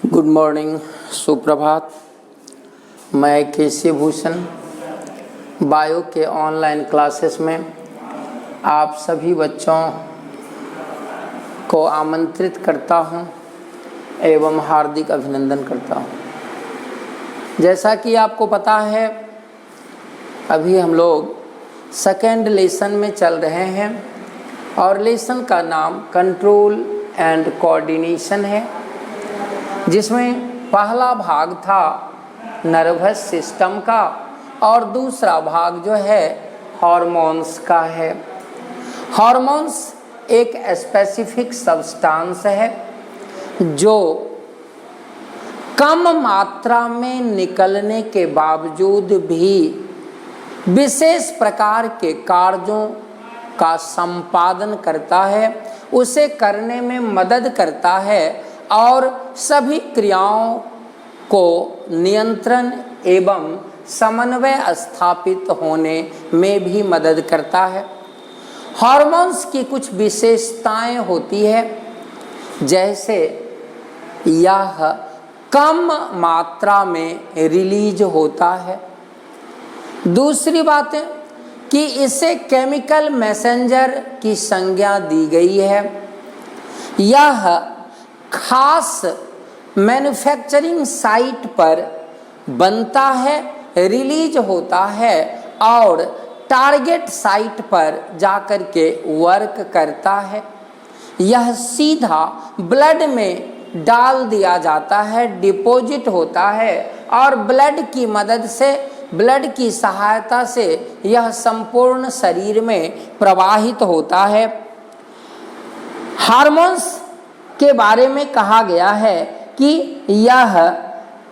Good morning, सुप्रभात। मैं केसी Bhushan bio के ऑनलाइन क्लासेस में आप सभी बच्चों को आमंत्रित करता हूं एवं हार्दिक अभिनंदन करता हूं। जैसा कि आपको पता है, अभी हम लोग सेकेंड लेसन में चल रहे हैं और लेसन का नाम कंट्रोल एंड कोऑर्डिनेशन है, जिसमें पहला भाग था नर्वस सिस्टम का और दूसरा भाग जो है हार्मोन्स का है। हार्मोन्स एक स्पेसिफिक सब्सटेंस है जो कम मात्रा में निकलने के बावजूद भी विशेष प्रकार के कार्यों का संपादन करता है, उसे करने में मदद करता है और सभी क्रियाओं को नियंत्रण एवं समन्वय स्थापित होने में भी मदद करता है। हार्मोन्स की कुछ विशेषताएं होती है, जैसे यह कम मात्रा में रिलीज होता है। दूसरी बात है कि इसे केमिकल मैसेंजर की संज्ञा दी गई है। यह खास मैन्युफैक्चरिंग साइट पर बनता है, रिलीज होता है और टारगेट साइट पर जाकर के वर्क करता है। यह सीधा ब्लड में डाल दिया जाता है, डिपॉजिट होता है और ब्लड की मदद से, ब्लड की सहायता से यह संपूर्ण शरीर में प्रवाहित होता है। हार्मोन्स के बारे में कहा गया है कि यह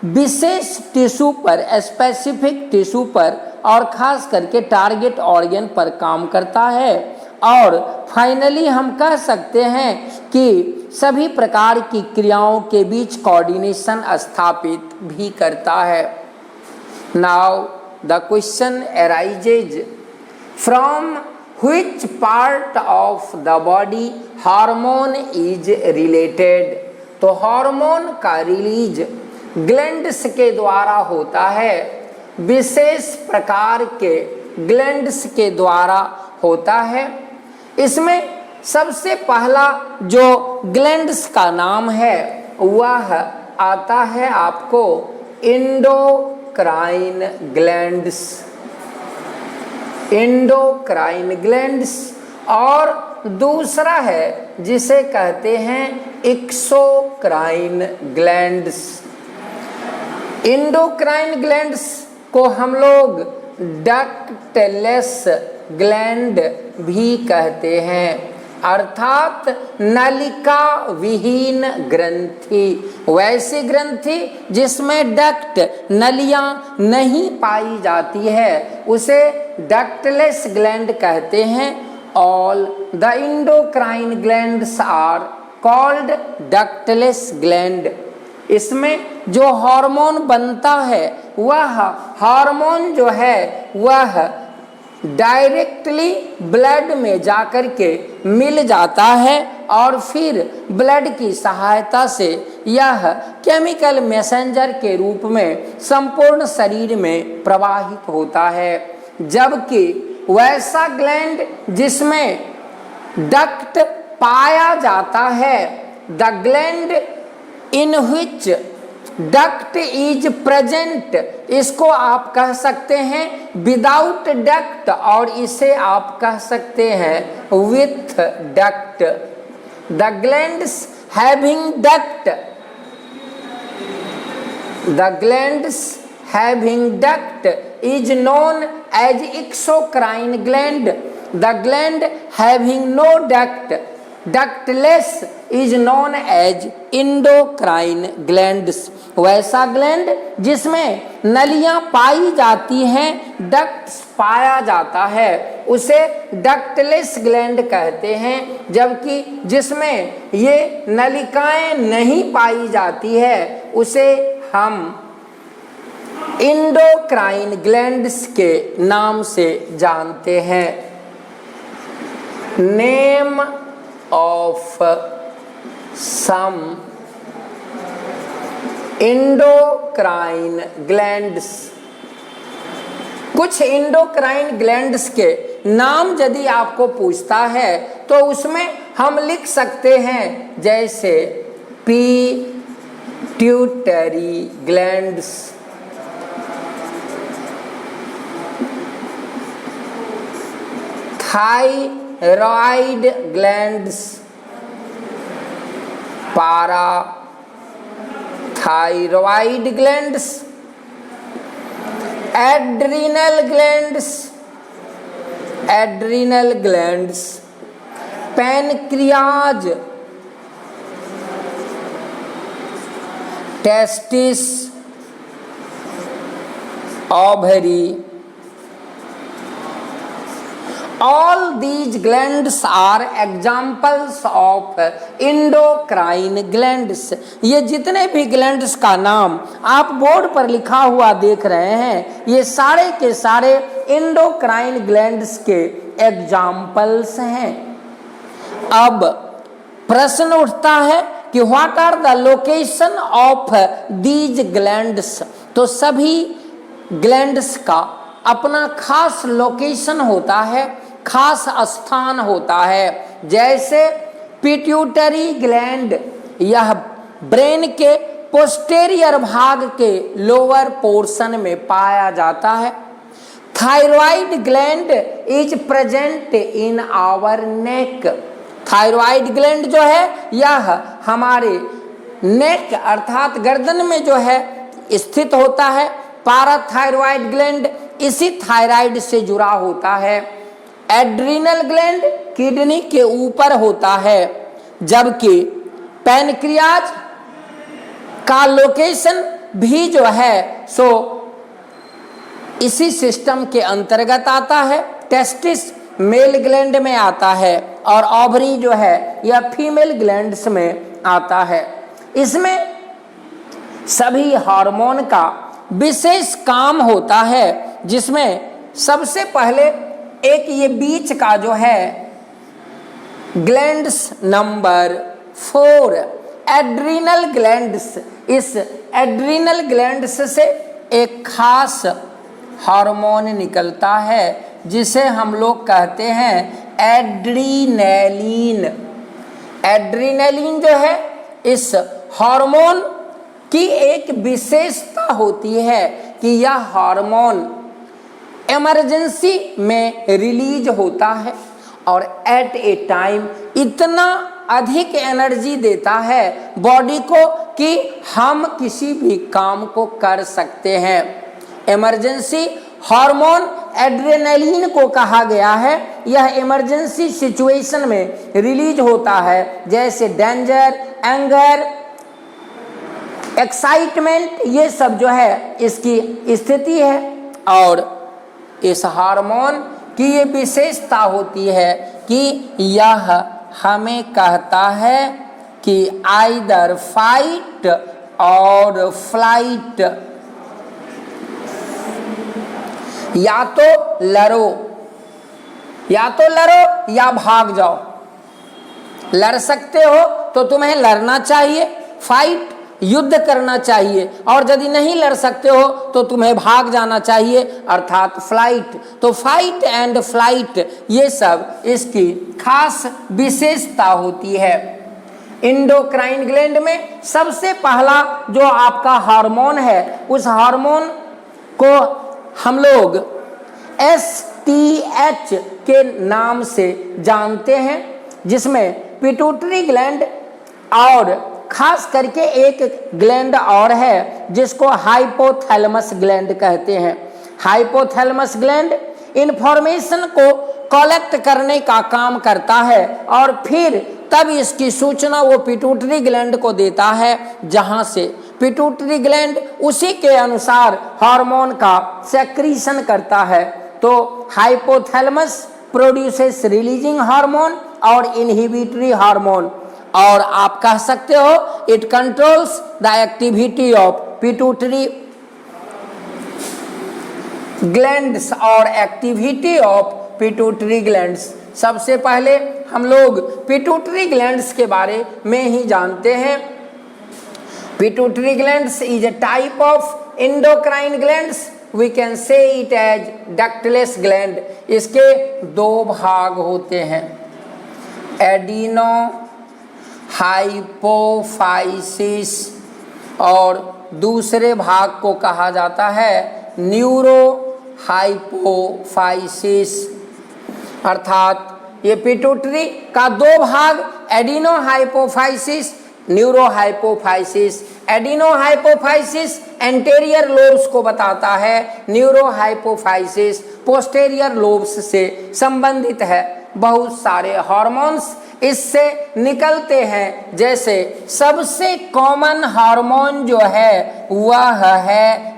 विशेष टिश्यू पर, स्पेसिफिक टिश्यू पर और खास करके टारगेट ऑर्गन पर काम करता है। और फाइनली हम कह सकते हैं कि सभी प्रकार की क्रियाओं के बीच कोऑर्डिनेशन स्थापित भी करता है। Now the question arises, from which part of the body hormone is related. तो हार्मोन का रिलीज ग्लैंड्स के द्वारा होता है, विशेष प्रकार के ग्लैंड्स के द्वारा होता है। इसमें सबसे पहला जो ग्लैंड्स का नाम है वह आता है आपको एंडोक्राइन ग्लैंड्स, एंडोक्राइन ग्लैंड्स, और दूसरा है जिसे कहते हैं एक्सोक्राइन ग्लैंड्स। एंडोक्राइन ग्लैंड्स को हम लोग डक्टलेस ग्लैंड भी कहते हैं, अर्थात नलिका विहीन ग्रंथि। वैसी ग्रंथि जिसमें डक्ट, नलियां नहीं पाई जाती है, उसे डक्टलेस ग्लैंड कहते हैं। All the endocrine glands are called ductless gland. इसमें जो हार्मोन बनता है वह हार्मोन जो है वह डायरेक्टली ब्लड में जाकर के मिल जाता है और फिर ब्लड की सहायता से यह केमिकल मैसेंजर के रूप में संपूर्ण शरीर में प्रवाहित होता है। जबकि वैसा ग्लैंड जिसमें डक्ट पाया जाता है, the gland in which duct is present, इसको आप कह सकते हैं विदाउट डक्ट और इसे आप कह सकते हैं with duct. The glands having duct, the glands having duct is known as exocrine gland. The gland having no duct, ductless, is known as endocrine glands. वैसा ग्लैंड जिसमें नलियां पाई जाती हैं, डक्ट पाया जाता है, उसे डक्टलेस ग्लैंड कहते हैं। जबकि जिसमें ये नलिकाएं नहीं पाई जाती है उसे हम एंडोक्राइन ग्लैंड्स के नाम से जानते हैं। Name of some endocrine glands. कुछ इंडोक्राइन ग्लैंड्स के नाम यदि आपको पूछता है तो उसमें हम लिख सकते हैं जैसे pituitary glands, thyroid glands, parathyroid glands, adrenal glands, pancreas, testis, ovary. All these glands are examples of endocrine glands। ये जितने भी ग्लैंड्स का नाम आप बोर्ड पर लिखा हुआ देख रहे हैं, ये सारे के सारे एंडोक्राइन ग्लैंड्स के एग्जाम्पल्स हैं। अब प्रश्न उठता है कि what are the location of these glands. तो सभी ग्लैंड्स का अपना खास लोकेशन होता है, खास स्थान होता है। जैसे पिट्यूटरी ग्लैंड, यह ब्रेन के पोस्टेरियर भाग के लोअर पोर्शन में पाया जाता है। Thyroid gland is present in our neck. Thyroid gland जो है यह हमारे नेक अर्थात गर्दन में जो है स्थित होता है। पाराथायरॉइड ग्लैंड इसी थायराइड से जुड़ा होता है। एड्रिनल ग्लैंड किडनी के ऊपर होता है, जबकि पैनक्रियाज का लोकेशन भी जो है सो इसी सिस्टम के अंतर्गत आता है। टेस्टिस मेल ग्लैंड में आता है और ओवरी जो है यह फीमेल ग्लैंड्स में आता है। इसमें सभी हार्मोन का विशेष काम होता है, जिसमें सबसे पहले एक ये बीच का जो है ग्लैंड्स नंबर 4 एड्रिनल ग्लैंड्स। इस एड्रिनल ग्लैंड्स से एक खास हार्मोन निकलता है जिसे हम लोग कहते हैं एड्रीनलिन। एड्रीनलिन जो है इस हार्मोन की एक विशेषता होती है कि यह हार्मोन इमरजेंसी में रिलीज होता है और एट ए टाइम इतना अधिक एनर्जी देता है बॉडी को कि हम किसी भी काम को कर सकते हैं। इमरजेंसी हार्मोन एड्रेनलिन को कहा गया है। यह इमरजेंसी सिचुएशन में रिलीज होता है, जैसे डेंजर, एंगर, एक्साइटमेंट, ये सब जो है इसकी स्थिति है। और इस हार्मोन की ये विशेषता होती है कि यह हमें कहता है कि आइदर फाइट और फ्लाइट, या तो लड़ो या भाग जाओ। लड़ सकते हो तो तुम्हें लड़ना चाहिए, फाइट युद्ध करना चाहिए, और यदि नहीं लड़ सकते हो तो तुम्हें भाग जाना चाहिए अर्थात फ्लाइट। तो फाइट एंड फ्लाइट ये सब इसकी खास विशेषता होती है। इंडोक्राइन ग्लैंड में सबसे पहला जो आपका हार्मोन है, उस हार्मोन को हम लोग STH के नाम से जानते हैं, जिसमें पिट्यूटरी ग्लैंड और खास करके एक ग्लैंड और है जिसको हाइपोथैलेमस ग्लैंड कहते हैं। हाइपोथैलेमस ग्लैंड इंफॉर्मेशन को कलेक्ट करने का काम करता है और फिर तब इसकी सूचना वो पिट्यूटरी ग्लैंड को देता है, जहां से पिट्यूटरी ग्लैंड उसी के अनुसार हार्मोन का सेक्रीशन करता है। तो हाइपोथैलेमस प्रोड्यूसेस रिलीजिंग हार्मोन और इनहिबिटरी हार्मोन, और आप कह सकते हो it controls the activity of pituitary glands और एक्टिविटी ऑफ पिट्यूटरी ग्लैंड्स। सबसे पहले हम लोग पिट्यूटरी ग्लैंड्स के बारे में ही जानते हैं। Pituitary glands is a type of endocrine glands. We can say it as ductless gland. इसके दो भाग होते हैं, एडिनो हाइपोफाइसिस और दूसरे भाग को कहा जाता है न्यूरो हाइपोफाइसिस। अर्थात ये पिट्यूटरी का दो भाग, adeno hypophysis, neuro hypophysis. Adeno hypophysis anterior lobes को बताता है, न्यूरो हाइपोफाइसिस पोस्टेरियर लोब्स से संबंधित है। बहुत सारे हार्मोन्स इससे निकलते हैं, जैसे सबसे कॉमन हार्मोन जो है वह है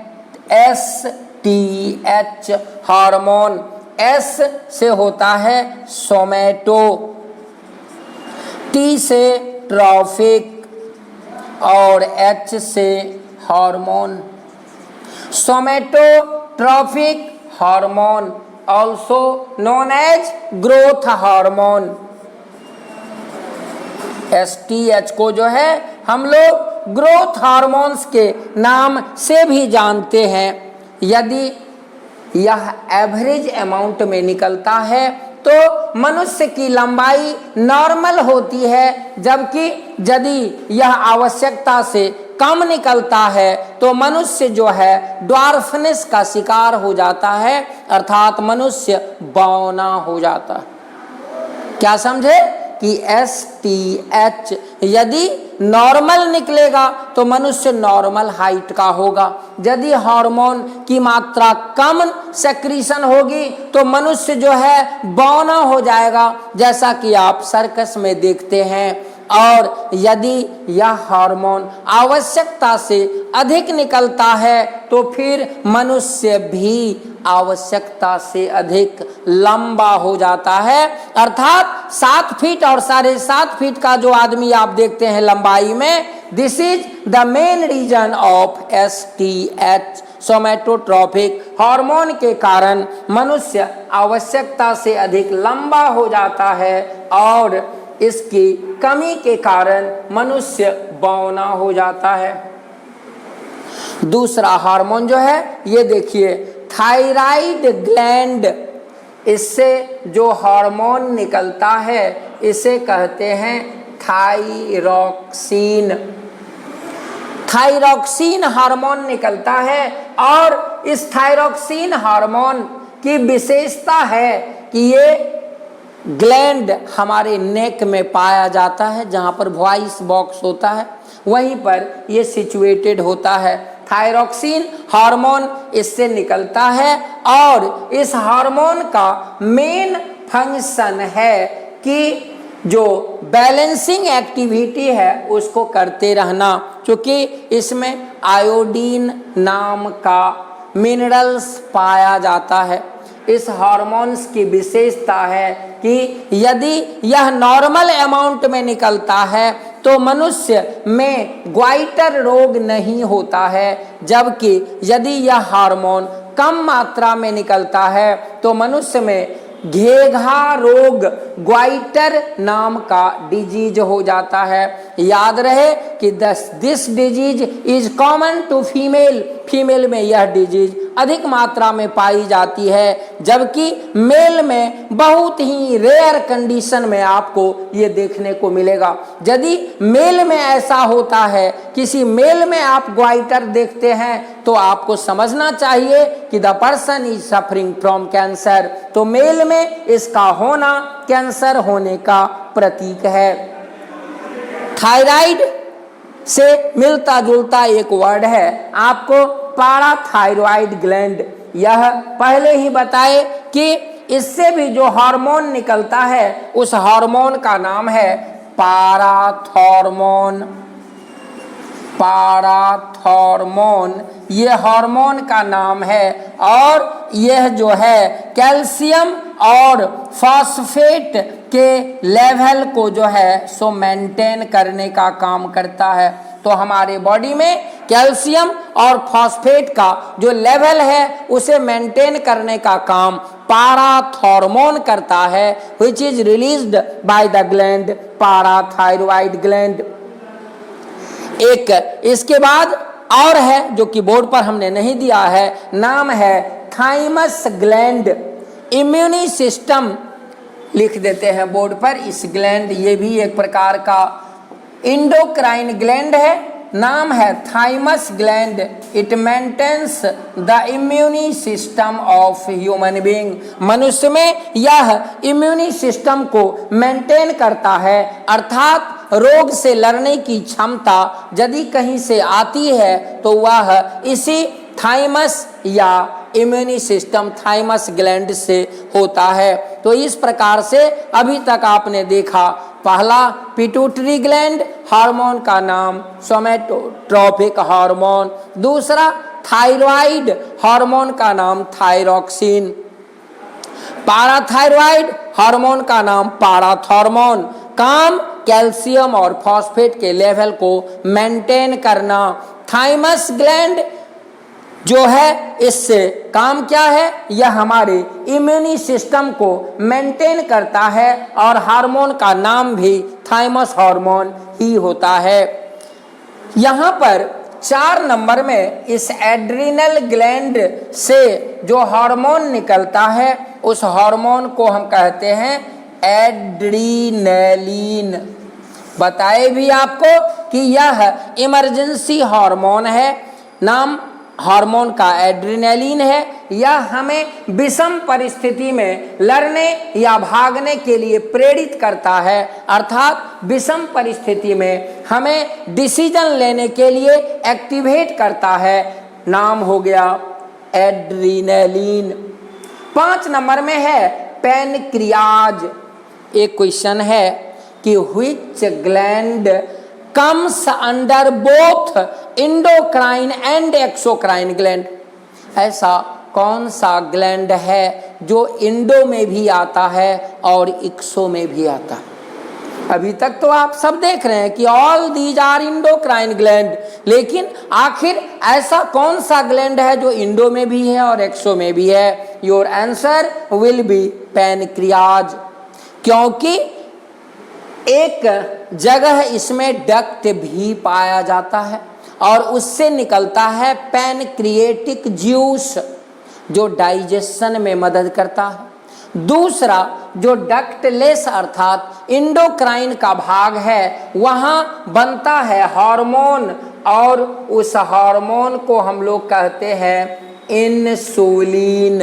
STH हार्मोन। S से होता है सोमैटो, T से ट्रॉफिक और H से hormone. Somatotrophic hormone also known as growth hormone. STH को जो है हम लोग ग्रोथ हार्मोन्स के नाम से भी जानते हैं। यदि यह एवरेज अमाउंट में निकलता है तो मनुष्य की लंबाई नॉर्मल होती है, जबकि यदि यह आवश्यकता से कम निकलता है तो मनुष्य जो है ड्वार्फनेस का शिकार हो जाता है, अर्थात मनुष्य बौना हो जाता है। क्या समझे कि STH यदि नॉर्मल निकलेगा तो मनुष्य नॉर्मल हाइट का होगा। यदि हार्मोन की मात्रा कम सेक्रीशन होगी तो मनुष्य जो है बौना हो जाएगा, जैसा कि आप सर्कस में देखते हैं। और यदि यह हार्मोन आवश्यकता से अधिक निकलता है तो फिर मनुष्य भी आवश्यकता से अधिक लंबा हो जाता है। अर्थात 7 फीट और 7.5 फीट का जो आदमी आप देखते हैं लंबाई में, this is the main reason of STH somatotrophic hormone के कारण मनुष्य आवश्यकता से अधिक लंबा हो जाता है और इसकी कमी के कारण मनुष्य बौना हो जाता है। दूसरा हार्मोन जो है ये देखिए थायराइड ग्लैंड, इससे जो हार्मोन निकलता है इसे कहते हैं थायरॉक्सिन। थायरॉक्सिन हार्मोन निकलता है और इस थायरॉक्सिन हार्मोन की विशेषता है कि ये ग्लैंड हमारे नेक में पाया जाता है, जहाँ पर वॉइस बॉक्स होता है वहीं पर ये सिचुएटेड होता है। थायरॉक्सिन हार्मोन इससे निकलता है और इस हार्मोन का मेन फंक्शन है कि जो बैलेंसिंग एक्टिविटी है उसको करते रहना, क्योंकि इसमें आयोडीन नाम का मिनरल्स पाया जाता है। इस हार्मोन्स की विशेषता है कि यदि यह नॉर्मल अमाउंट में निकलता है तो मनुष्य में ग्वाइटर रोग नहीं होता है, जबकि यदि यह हार्मोन कम मात्रा में निकलता है तो मनुष्य में घेघा रोग, ग्वाइटर नाम का डिजीज हो जाता है। याद रहे कि this disease is common to female, female में यह डिजीज अधिक मात्रा में पाई जाती है, जबकि मेल में बहुत ही रेयर कंडीशन में आपको ये देखने को मिलेगा। यदि मेल में ऐसा होता है, किसी मेल में आप ग्वाइटर देखते हैं तो आपको समझना चाहिए कि the person is suffering from cancer. तो मेल में इसका होना कैंसर होने का प्रतीक है। थायराइड से मिलता जुलता एक वर्ड है आपको पाराथायरॉइड ग्लैंड। यह पहले ही बताए कि इससे भी जो हार्मोन निकलता है उस हार्मोन का नाम है पाराथॉर्मोन। पाराथॉर्मोन ये हार्मोन का नाम है और यह जो है कैल्शियम और फॉस्फेट के लेवल को जो है सो मेंटेन करने का काम करता है। तो हमारे बॉडी में कैल्शियम और फॉस्फेट का जो लेवल है उसे मेंटेन करने का काम पाराथॉर्मोन करता है, which is released by the gland parathyroid gland. एक इसके बाद और है जो कि बोर्ड पर हमने नहीं दिया है, नाम है थाइमस ग्लैंड। इम्यूनी सिस्टम लिख देते हैं बोर्ड पर। इस ग्लैंड, ये भी एक प्रकार का इंडोक्राइन ग्लैंड है, नाम है thymus gland. It maintains the immune system of human being. मनुष्य में यह इम्यूनी सिस्टम को मेंटेन करता है, अर्थात रोग से लड़ने की क्षमता यदि कहीं से आती है तो वह इसी थाइमस या इम्यूनी सिस्टम थाइमस ग्लैंड से होता है। तो इस प्रकार से अभी तक आपने देखा, पहला पिट्यूटरी ग्लैंड, हार्मोन का नाम सोमेटोट्रोपिक हार्मोन। दूसरा थायराइड, हार्मोन का नाम थायरोक्सिन। पाराथायराइड, हार्मोन का नाम पाराथॉर्मोन। काम कैल्शियम और फॉस्फेट के लेवल को मेंटेन करना। थाइमस ग्लैंड जो है, इससे काम क्या है, यह हमारे इम्यूनी सिस्टम को मेंटेन करता है और हार्मोन का नाम भी थाइमस हार्मोन ही होता है। यहाँ पर 4 नंबर में इस एड्रिनल ग्लैंड से जो हार्मोन निकलता है, उस हार्मोन को हम कहते हैं एड्रीनलिन। बताए भी आपको कि यह इमरजेंसी हार्मोन है, नाम हार्मोन का एड्रेनालिन है। यह हमें विषम परिस्थिति में लड़ने या भागने के लिए प्रेरित करता है, अर्थात विषम परिस्थिति में हमें डिसीजन लेने के लिए एक्टिवेट करता है, नाम हो गया एड्रेनालिन। 5 नंबर में है पैनक्रियाज। एक क्वेश्चन है कि which gland comes under both endocrine and exocrine gland. ऐसा कौन सा ग्लैंड है जो इंडो में भी आता है और एक्सो में भी आता है। अभी तक तो आप सब देख रहे हैं कि all these are endocrine gland, लेकिन आखिर ऐसा कौन सा ग्लैंड है जो इंडो में भी है और एक्सो में भी है। Your answer will be pancreas, क्योंकि एक जगह इसमें डक्ट भी पाया जाता है और उससे निकलता है पैनक्रिएटिक जूस जो डाइजेशन में मदद करता है। दूसरा जो डक्टलेस अर्थात इंडोक्राइन का भाग है, वहाँ बनता है हार्मोन और उस हार्मोन को हम लोग कहते हैं इंसुलिन।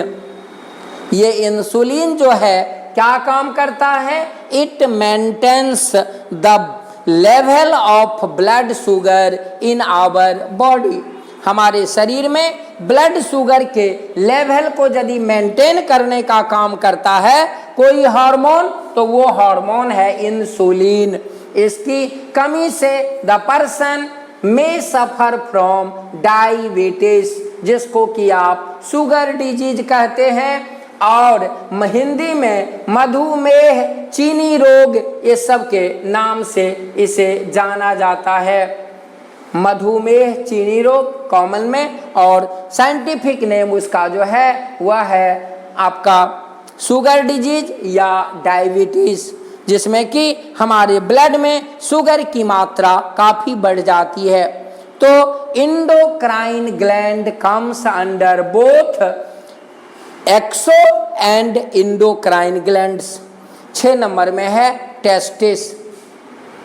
ये इंसुलिन जो है क्या काम करता है, it maintains the level of blood sugar in our body. हमारे शरीर में ब्लड शुगर के लेवल को यदि मेंटेन करने का काम करता है कोई हार्मोन, तो वो हार्मोन है इंसुलिन। इसकी कमी से द पर्सन में सफर फ्रॉम डायबिटीज, जिसको कि आप शुगर डिजीज कहते हैं, और हिंदी में मधुमेह, चीनी रोग, ये सब के नाम से इसे जाना जाता है। मधुमेह, चीनी रोग कॉमन में, और साइंटिफिक नेम उसका जो है वह है आपका शुगर डिजीज या डायबिटीज, जिसमें कि हमारे ब्लड में शुगर की मात्रा काफ़ी बढ़ जाती है। तो endocrine gland comes under both exo and endocrine glands. 6 number में है टेस्टिस।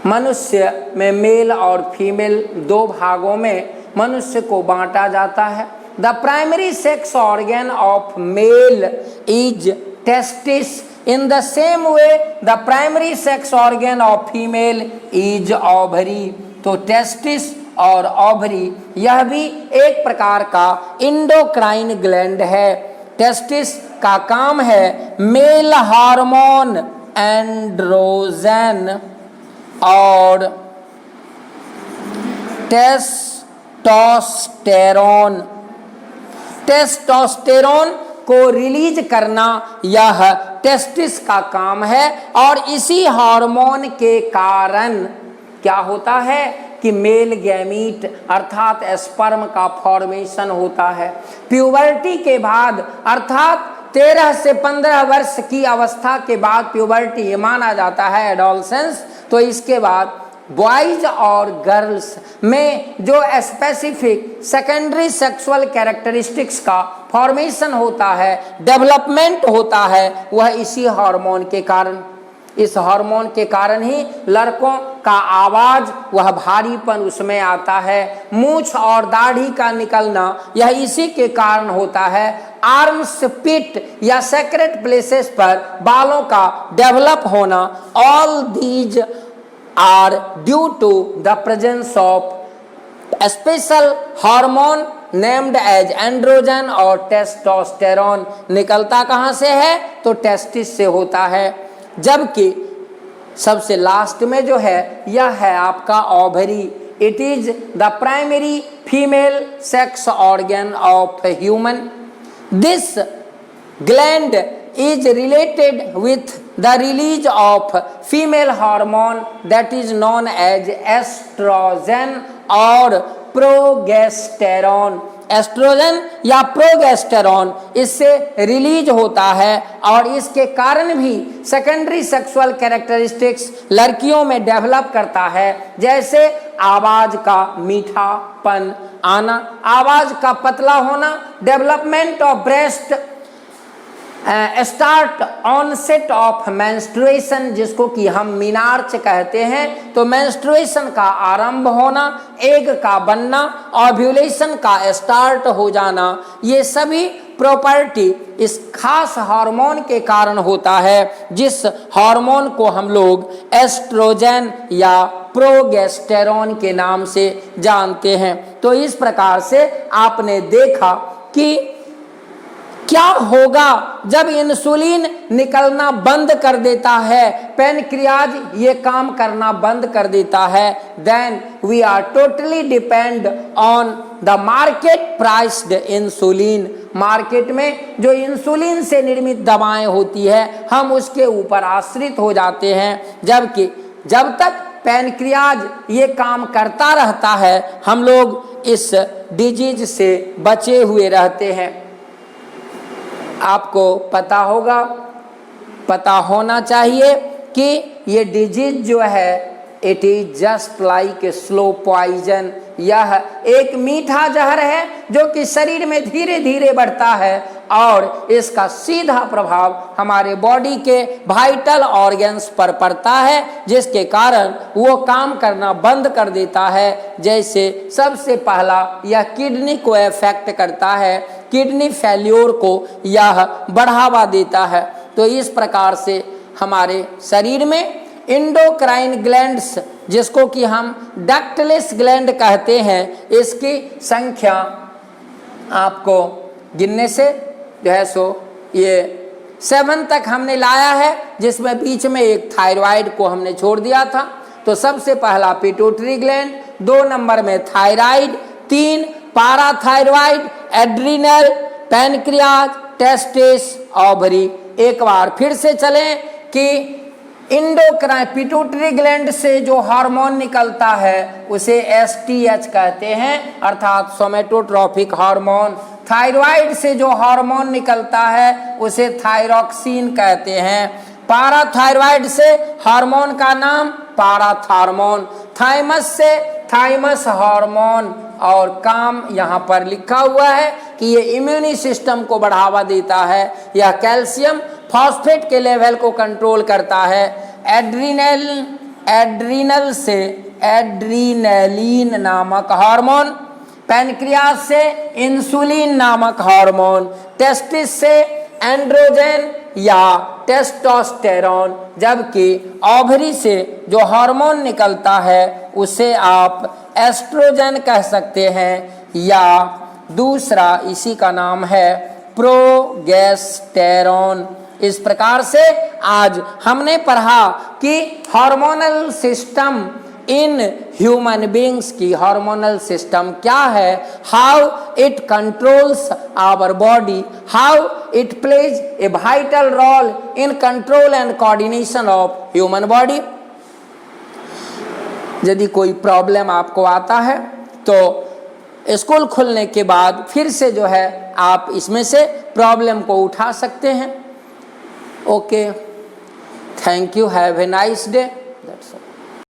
मनुष्य में मेल और फीमेल 2 भागों में मनुष्य को बांटा जाता है। The primary sex organ of male is testis, in the same way the primary sex organ of female is ovary. तो टेस्टिस और ओवरी यह भी एक प्रकार का इंडोक्राइन ग्लैंड है। टेस्टिस का काम है मेल हार्मोन एंड्रोजन और टेस्टोस्टेरोन को रिलीज करना, यह टेस्टिस का काम है। और इसी हार्मोन के कारण क्या होता है कि मेल गैमीट अर्थात स्पर्म का फॉर्मेशन होता है। प्यूबर्टी के बाद अर्थात 13 से 15 वर्ष की अवस्था के बाद प्यूबर्टी माना जाता है, एडोलसेंस। तो इसके बाद बॉयज और गर्ल्स में जो स्पेसिफिक सेकेंडरी सेक्सुअल कैरेक्टरिस्टिक्स का फॉर्मेशन होता है, डेवलपमेंट होता है, वह इसी हार्मोन के कारण, इस हार्मोन के कारण ही लड़कों का आवाज, वह भारीपन उसमें आता है, मूंछ और दाढ़ी का निकलना, यह इसी के कारण होता है। आर्म्स, पीठ या सेक्रेट प्लेसेस पर बालों का डेवलप होना, all these are due to the presence of special hormone named as androgen और टेस्टोस्टेरोन। निकलता कहाँ से है? तो टेस्टिस से होता है। जबकि सबसे लास्ट में जो है यह है आपका ovary. It is the primary female sex organ of human. This gland is related with the release of female hormone that is known as estrogen और प्रोगेस्टेरॉन। एस्ट्रोजन या प्रोगेस्टेरॉन इससे रिलीज होता है और इसके कारण भी सेकेंडरी सेक्सुअल कैरेक्टरिस्टिक्स लड़कियों में डेवलप करता है, जैसे आवाज का मीठापन आना, आवाज का पतला होना, development of breast, start onset of menstruation जिसको कि हम मीनार्च कहते हैं, तो मेंस्ट्रुएशन का आरंभ होना, एग का बनना, ओव्यूलेशन का स्टार्ट हो जाना, ये सभी प्रॉपर्टी इस खास हार्मोन के कारण होता है, जिस हार्मोन को हम लोग एस्ट्रोजन या प्रोगेस्टेरॉन के नाम से जानते हैं। तो इस प्रकार से आपने देखा कि क्या होगा जब इंसुलिन निकलना बंद कर देता है, पैनक्रियाज ये काम करना बंद कर देता है, then we are totally depend on the market priced insulin. Market में जो इंसुलिन से निर्मित दवाएं होती है हम उसके ऊपर आश्रित हो जाते हैं, जबकि जब तक पैनक्रियाज ये काम करता रहता है हम लोग इस डिजीज से बचे हुए रहते हैं। आपको पता होगा, पता होना चाहिए कि ये डिजीज जो है it is just like a slow poison. यह एक मीठा जहर है जो कि शरीर में धीरे धीरे बढ़ता है और इसका सीधा प्रभाव हमारे बॉडी के वाइटल ऑर्गन्स पर पड़ता है, जिसके कारण वो काम करना बंद कर देता है। जैसे सबसे पहला यह किडनी को इफेक्ट करता है, किडनी फेल्योर को यह बढ़ावा देता है। तो इस प्रकार से हमारे शरीर में इंडोक्राइन ग्लैंड्स जिसको कि हम डक्टलेस ग्लैंड कहते हैं, इसकी संख्या आपको गिनने से जो है सो ये 7 तक हमने लाया है, जिसमें बीच में एक थायराइड को हमने छोड़ दिया था। तो सबसे पहला पिट्यूटरी ग्लैंड, 2 नंबर में thyroid, 3 parathyroid, adrenal, pancreas, testis, ovary. एक बार फिर से चलें कि इंडोक्राइन पिट्यूटरी ग्लैंड से जो हार्मोन निकलता है उसे एसटीएच कहते हैं, अर्थात सोमेटोट्रोपिक हार्मोन। थायराइड से जो हार्मोन निकलता है उसे थायरॉक्सिन कहते हैं। पाराथायरॉइड से हार्मोन का नाम पाराथार्मोन। थाइमस से थाइमस हार्मोन, और काम यहाँ पर लिखा हुआ है कि ये इम्यूनी सिस्टम को बढ़ावा देता है, यह कैल्शियम फॉस्फेट के लेवल को कंट्रोल करता है। एड्रिनल से एड्रीनलिन नामक हार्मोन, पैनक्रियाज से इंसुलिन नामक हार्मोन, टेस्टिस से एंड्रोजन या टेस्टोस्टेरोन, जबकि ओवरी से जो हार्मोन निकलता है उसे आप एस्ट्रोजन कह सकते हैं, या दूसरा इसी का नाम है प्रोगेस्टेरॉन। इस प्रकार से आज हमने पढ़ा कि hormonal system in human beings की हार्मोनल सिस्टम क्या है, how it controls our body, how it plays a vital role in control and coordination of human body. यदि कोई प्रॉब्लम आपको आता है तो स्कूल खुलने के बाद फिर से जो है आप इसमें से प्रॉब्लम को उठा सकते हैं। Okay, thank you, have a nice day.